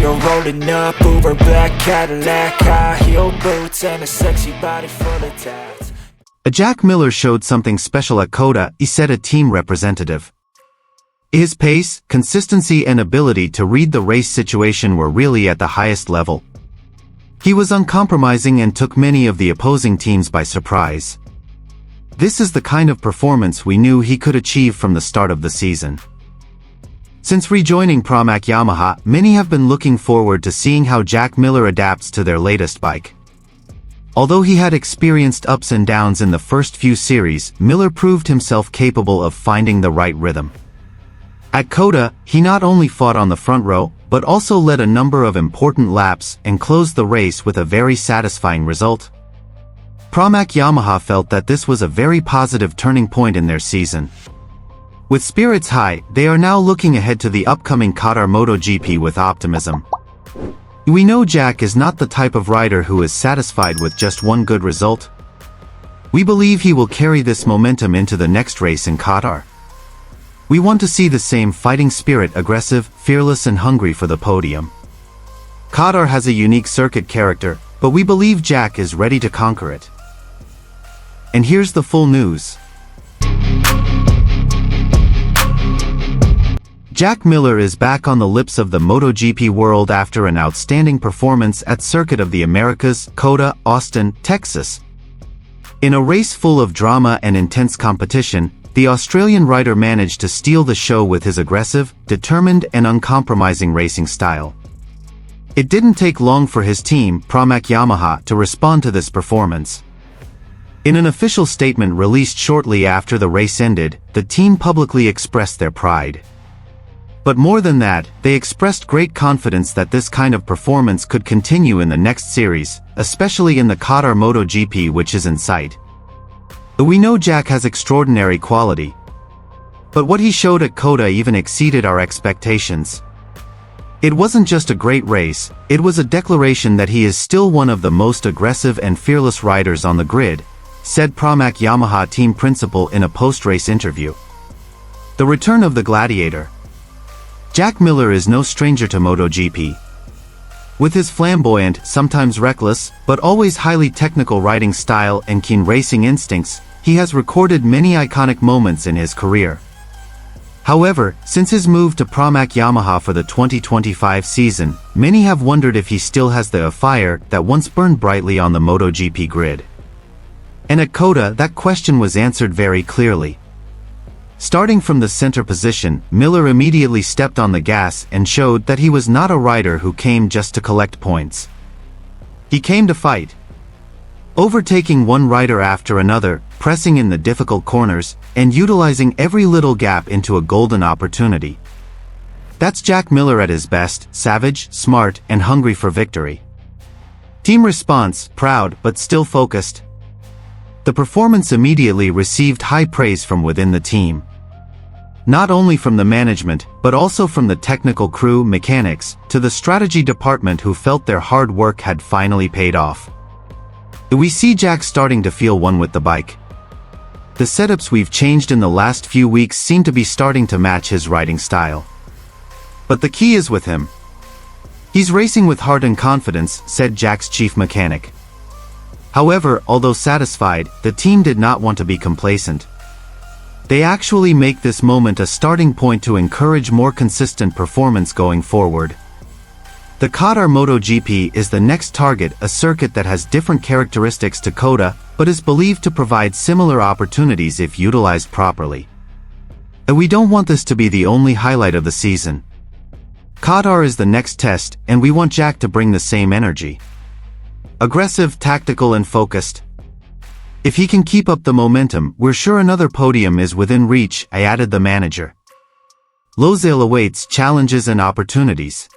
You're rolling up, Uber black Cadillac, high heel boots, and a sexy body full of tats. Jack Miller showed something special at COTA, he said, a team representative. His pace, consistency and ability to read the race situation were really at the highest level. He was uncompromising and took many of the opposing teams by surprise. This is the kind of performance we knew he could achieve from the start of the season. Since rejoining Pramac Yamaha, many have been looking forward to seeing how Jack Miller adapts to their latest bike. Although he had experienced ups and downs in the first few series, Miller proved himself capable of finding the right rhythm. At COTA, he not only fought on the front row, but also led a number of important laps and closed the race with a very satisfying result. Pramac Yamaha felt that this was a very positive turning point in their season. With spirits high, they are now looking ahead to the upcoming Qatar MotoGP with optimism. We know Jack is not the type of rider who is satisfied with just one good result. We believe he will carry this momentum into the next race in Qatar. We want to see the same fighting spirit, aggressive, fearless and hungry for the podium. Qatar has a unique circuit character, but we believe Jack is ready to conquer it. And here's the full news. Jack Miller is back on the lips of the MotoGP world after an outstanding performance at Circuit of the Americas, COTA, Austin, Texas. In a race full of drama and intense competition, the Australian rider managed to steal the show with his aggressive, determined and uncompromising racing style. It didn't take long for his team, Pramac Yamaha, to respond to this performance. In an official statement released shortly after the race ended, the team publicly expressed their pride. But more than that, they expressed great confidence that this kind of performance could continue in the next series, especially in the Qatar MotoGP, which is in sight. We know Jack has extraordinary quality. But what he showed at COTA even exceeded our expectations. It wasn't just a great race, it was a declaration that he is still one of the most aggressive and fearless riders on the grid, said Pramac Yamaha team principal in a post-race interview. The return of the gladiator. Jack Miller is no stranger to MotoGP. With his flamboyant, sometimes reckless, but always highly technical riding style and keen racing instincts, he has recorded many iconic moments in his career. However, since his move to Pramac Yamaha for the 2025 season, many have wondered if he still has the fire that once burned brightly on the MotoGP grid. And at COTA, that question was answered very clearly. Starting from the center position, Miller immediately stepped on the gas and showed that he was not a rider who came just to collect points. He came to fight. Overtaking one rider after another, pressing in the difficult corners, and utilizing every little gap into a golden opportunity. That's Jack Miller at his best, savage, smart, and hungry for victory. Team response, proud but still focused. The performance immediately received high praise from within the team. Not only from the management, but also from the technical crew, mechanics, to the strategy department who felt their hard work had finally paid off. We see Jack starting to feel one with the bike. The setups we've changed in the last few weeks seem to be starting to match his riding style. But the key is with him. He's racing with heart and confidence, said Jack's chief mechanic. However, although satisfied, the team did not want to be complacent. They actually make this moment a starting point to encourage more consistent performance going forward. The Qatar MotoGP is the next target, a circuit that has different characteristics to COTA, but is believed to provide similar opportunities if utilized properly. And we don't want this to be the only highlight of the season. Qatar is the next test, and we want Jack to bring the same energy. Aggressive, tactical and focused. If he can keep up the momentum, we're sure another podium is within reach, added the manager. Losail awaits challenges and opportunities.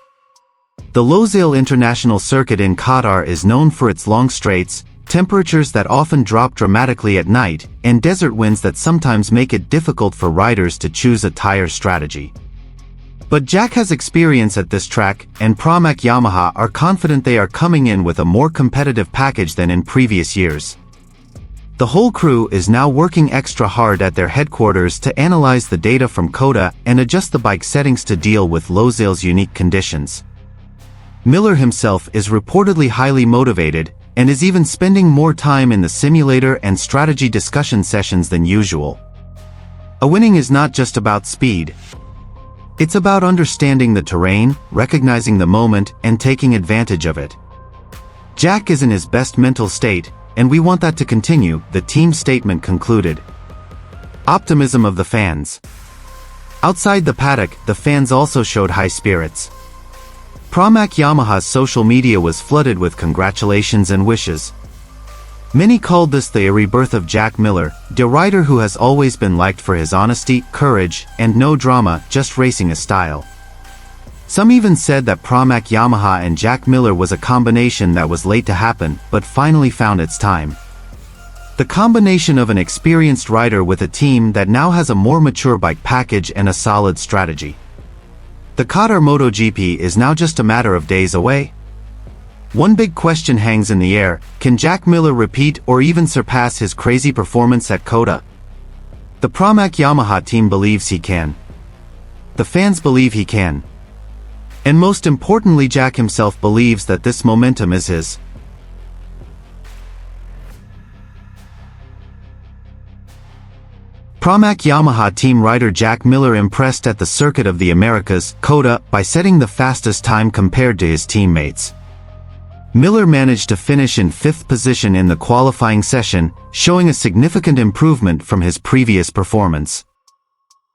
The Losail International Circuit in Qatar is known for its long straights, temperatures that often drop dramatically at night, and desert winds that sometimes make it difficult for riders to choose a tire strategy. But Jack has experience at this track, and Pramac Yamaha are confident they are coming in with a more competitive package than in previous years. The whole crew is now working extra hard at their headquarters to analyze the data from COTA and adjust the bike settings to deal with Losail's unique conditions. Miller himself is reportedly highly motivated and is even spending more time in the simulator and strategy discussion sessions than usual. A winning is not just about speed. It's about understanding the terrain, recognizing the moment, and taking advantage of it. Jack is in his best mental state, and we want that to continue, the team statement concluded. Optimism of the fans. Outside the paddock, the fans also showed high spirits. Pramac Yamaha's social media was flooded with congratulations and wishes. Many called this the rebirth of Jack Miller, the rider who has always been liked for his honesty, courage, and no drama, just racing a style. Some even said that Pramac Yamaha and Jack Miller was a combination that was late to happen, but finally found its time. The combination of an experienced rider with a team that now has a more mature bike package and a solid strategy. The Qatar MotoGP is now just a matter of days away. One big question hangs in the air: can Jack Miller repeat or even surpass his crazy performance at COTA? The Pramac Yamaha team believes he can. The fans believe he can. And most importantly, Jack himself believes that this momentum is his. Pramac Yamaha team rider Jack Miller impressed at the Circuit of the Americas, COTA, by setting the fastest time compared to his teammates. Miller managed to finish in 5th position in the qualifying session, showing a significant improvement from his previous performance.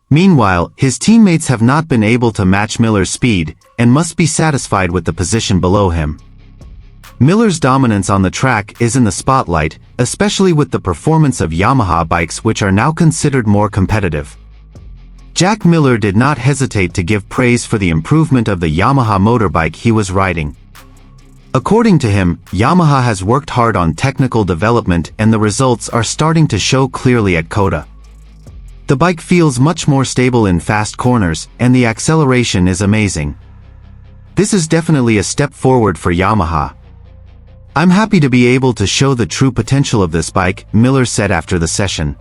Meanwhile, his teammates have not been able to match Miller's speed, and must be satisfied with the position below him. Miller's dominance on the track is in the spotlight, especially with the performance of Yamaha bikes, which are now considered more competitive. Jack Miller did not hesitate to give praise for the improvement of the Yamaha motorbike he was riding. According to him, Yamaha has worked hard on technical development and the results are starting to show clearly at COTA. The bike feels much more stable in fast corners, and the acceleration is amazing. This is definitely a step forward for Yamaha. I'm happy to be able to show the true potential of this bike, Miller said after the session.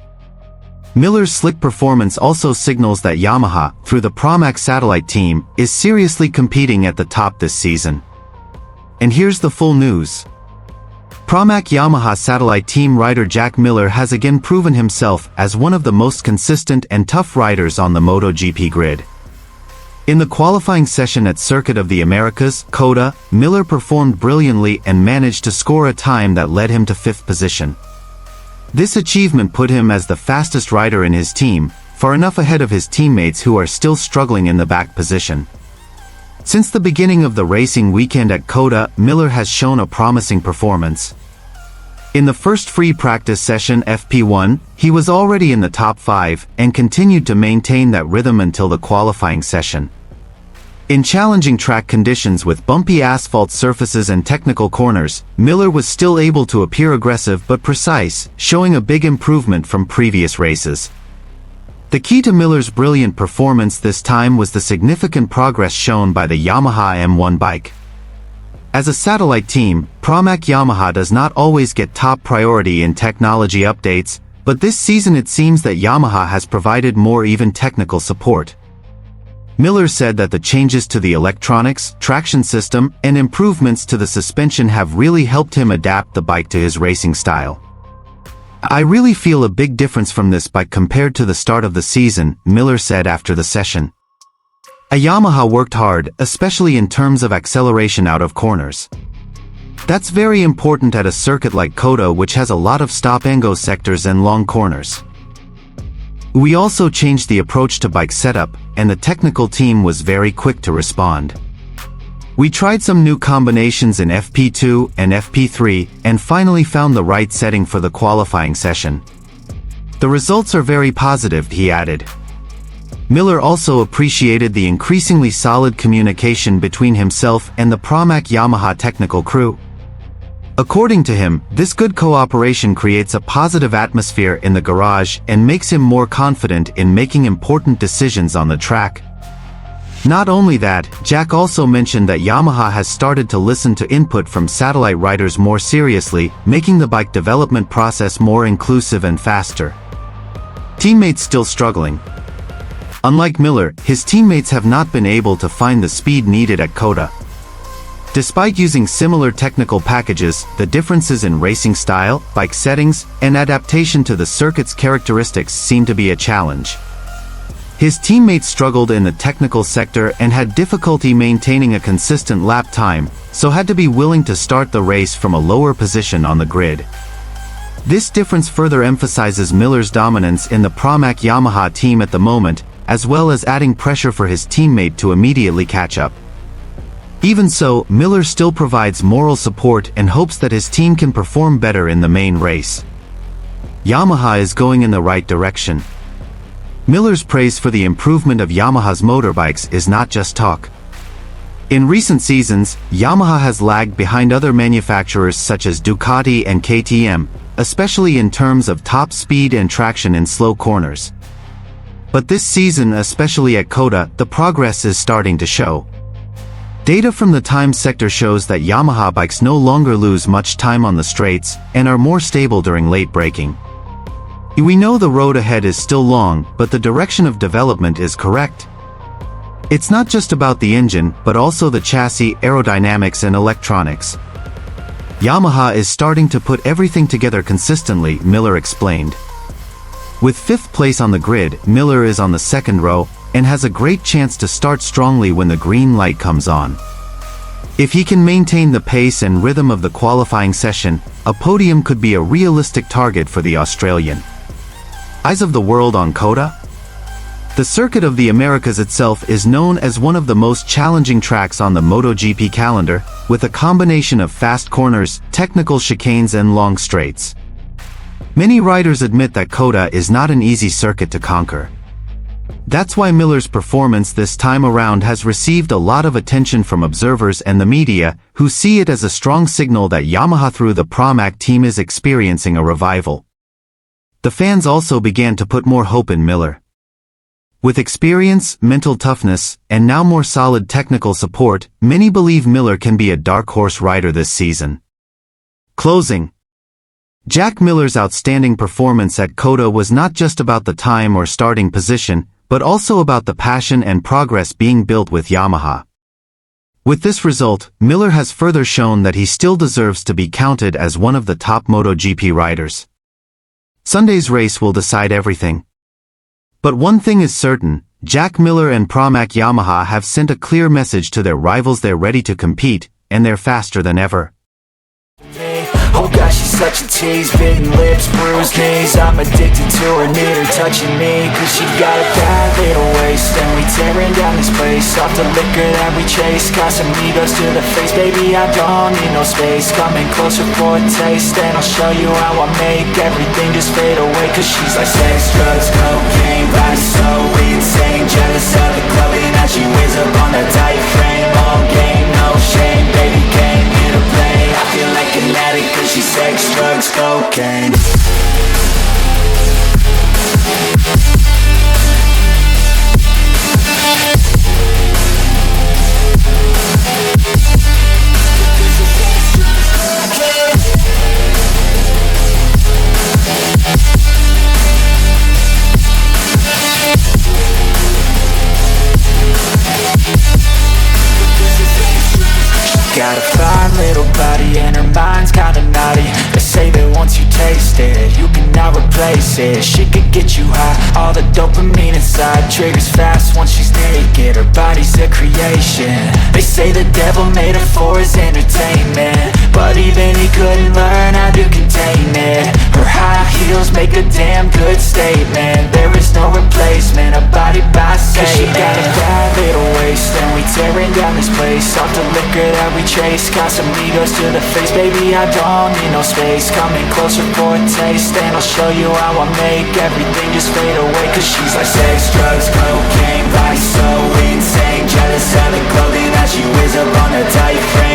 Miller's slick performance also signals that Yamaha, through the Pramac satellite team, is seriously competing at the top this season. And here's the full news. Pramac Yamaha satellite team rider Jack Miller has again proven himself as one of the most consistent and tough riders on the MotoGP grid. In the qualifying session at Circuit of the Americas, COTA, Miller performed brilliantly and managed to score a time that led him to 5th position. This achievement put him as the fastest rider in his team, far enough ahead of his teammates who are still struggling in the back position. Since the beginning of the racing weekend at COTA, Miller has shown a promising performance. In the first free practice session FP1, he was already in the top 5 and continued to maintain that rhythm until the qualifying session. In challenging track conditions with bumpy asphalt surfaces and technical corners, Miller was still able to appear aggressive but precise, showing a big improvement from previous races. The key to Miller's brilliant performance this time was the significant progress shown by the Yamaha M1 bike. As a satellite team, Pramac Yamaha does not always get top priority in technology updates, but this season it seems that Yamaha has provided more even technical support. Miller said that the changes to the electronics, traction system, and improvements to the suspension have really helped him adapt the bike to his racing style. I really feel a big difference from this bike compared to the start of the season, Miller said after the session. A Yamaha worked hard, especially in terms of acceleration out of corners. That's very important at a circuit like COTA, which has a lot of stop-and-go sectors and long corners. We also changed the approach to bike setup, and the technical team was very quick to respond. We tried some new combinations in FP2 and FP3, and finally found the right setting for the qualifying session. The results are very positive, he added. Miller also appreciated the increasingly solid communication between himself and the Pramac Yamaha technical crew. According to him, this good cooperation creates a positive atmosphere in the garage and makes him more confident in making important decisions on the track. Not only that, Jack also mentioned that Yamaha has started to listen to input from satellite riders more seriously, making the bike development process more inclusive and faster. Teammates still struggling. Unlike Miller, his teammates have not been able to find the speed needed at COTA. Despite using similar technical packages, the differences in racing style, bike settings, and adaptation to the circuit's characteristics seem to be a challenge. His teammates struggled in the technical sector and had difficulty maintaining a consistent lap time, so had to be willing to start the race from a lower position on the grid. This difference further emphasizes Miller's dominance in the Pramac Yamaha team at the moment, as well as adding pressure for his teammate to immediately catch up. Even so, Miller still provides moral support and hopes that his team can perform better in the main race. Yamaha is going in the right direction. Miller's praise for the improvement of Yamaha's motorbikes is not just talk. In recent seasons, Yamaha has lagged behind other manufacturers such as Ducati and KTM, especially in terms of top speed and traction in slow corners. But this season, especially at COTA, the progress is starting to show. Data from the time sector shows that Yamaha bikes no longer lose much time on the straights and are more stable during late braking. We know the road ahead is still long, but the direction of development is correct. It's not just about the engine, but also the chassis, aerodynamics and electronics. Yamaha is starting to put everything together consistently, Miller explained. With 5th place on the grid, Miller is on the second row, and has a great chance to start strongly when the green light comes on. If he can maintain the pace and rhythm of the qualifying session, a podium could be a realistic target for the Australian. Eyes of the world on COTA? The Circuit of the Americas itself is known as one of the most challenging tracks on the MotoGP calendar, with a combination of fast corners, technical chicanes and long straights. Many riders admit that COTA is not an easy circuit to conquer. That's why Miller's performance this time around has received a lot of attention from observers and the media, who see it as a strong signal that Yamaha through the Pramac team is experiencing a revival. The fans also began to put more hope in Miller. With experience, mental toughness, and now more solid technical support, many believe Miller can be a dark horse rider this season. Closing. Jack Miller's outstanding performance at COTA was not just about the time or starting position, but also about the passion and progress being built with Yamaha. With this result, Miller has further shown that he still deserves to be counted as one of the top MotoGP riders. Sunday's race will decide everything. But one thing is certain, Jack Miller and Pramac Yamaha have sent a clear message to their rivals: they're ready to compete, and they're faster than ever. Oh gosh, she's such a tease, bitten lips, bruised knees. I'm addicted to her, need her touching me, cause she got a bad little waist. And we tearing down this place, off the liquor that we chase. Casamigos to the face, baby, I don't need no space. Coming closer for a taste, and I'll show you how I make everything just fade away. Cause she's like sex, drugs, cocaine, body so insane. Jealous of the clothing that she wears up on that tight frame. All game, no shame, baby, came here to play. I feel like an addict cause she's sex, drugs, cocaine. Got a fine little body and her mind's kinda naughty. They say that once you taste it, you cannot replace it. She could get you high, all the dopamine inside triggers fast once she's naked. Her body's a creation. They say the devil made her for his entertainment, but even he couldn't learn how to contain it. Her high heels make a damn good statement. There is no replacement, a body by Satan. Cause she got a bad little waist, and we tearing down this place, off the liquor that we chase. Casamigos to the face, baby, I don't need no space. Coming closer for a taste, and I'll show you how I make everything just fade away. Cause she's like sex, drugs, cocaine, body so insane. Jealous of the clothing that she wears up on her tight frame.